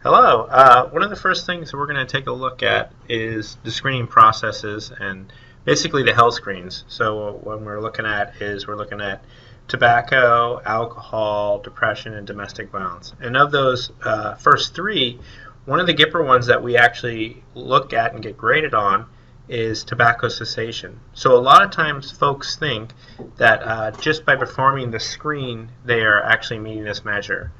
Hello. One of the first things we're going to take a look at is the screening processes and basically the health screens. So what we're looking at tobacco, alcohol, depression, and domestic violence. And of those first three, one of the GPRA ones that we actually look at and get graded on is tobacco cessation. So a lot of times folks think that just by performing the screen, they are actually meeting this measure.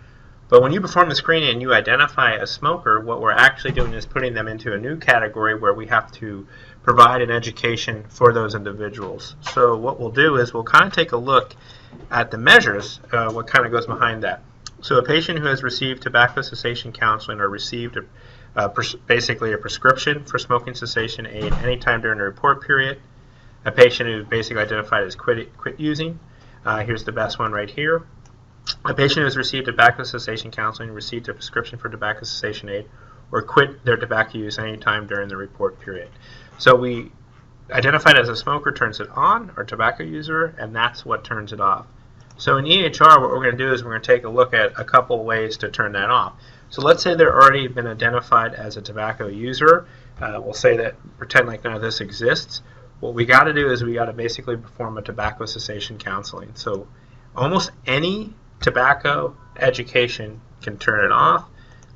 But when you perform the screening and you identify a smoker, what we're actually doing is putting them into a new category where we have to provide an education for those individuals. So what we'll do is we'll kind of take a look at the measures, what kind of goes behind that. So a patient who has received tobacco cessation counseling or received basically a prescription for smoking cessation aid anytime during the report period, a patient who basically identified as quit using, here's the best one right here. A patient who has received tobacco cessation counseling, received a prescription for tobacco cessation aid, or quit their tobacco use any time during the report period. So we identified as a smoker turns it on, or tobacco user, and that's what turns it off. So in EHR, what we're going to do is we're going to take a look at a couple ways to turn that off. So let's say they're already been identified as a tobacco user. We'll say that, pretend like none of this exists. What we got to do is we got to basically perform a tobacco cessation counseling. So almost any tobacco education can turn it off.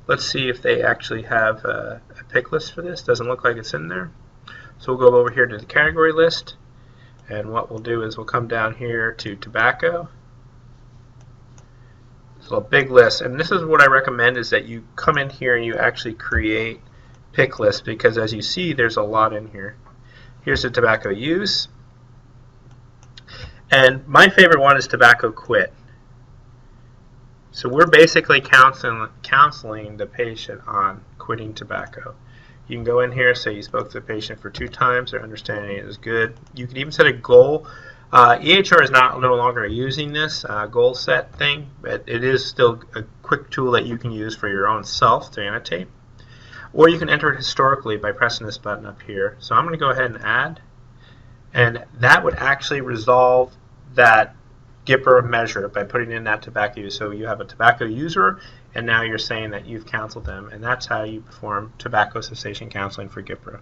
Let's see if they actually have a pick list for this. Doesn't look like it's in there. So we'll go over here to the category list, and what we'll do is we'll come down here to tobacco. So a big list, and this is what I recommend is that you come in here and you actually create pick lists, because as you see there's a lot in here. Here's the tobacco use, and my favorite one is tobacco quit. So we're basically counseling the patient on quitting tobacco. You can go in here, say you spoke to the patient for 2 times, their understanding is good. You can even set a goal. EHR is no longer using this goal set thing, but it is still a quick tool that you can use for your own self to annotate. Or you can enter it historically by pressing this button up here. So I'm going to go ahead and add, and that would actually resolve that GPRA measure by putting in that tobacco use. So you have a tobacco user, and now you're saying that you've counseled them, and that's how you perform tobacco cessation counseling for GPRA.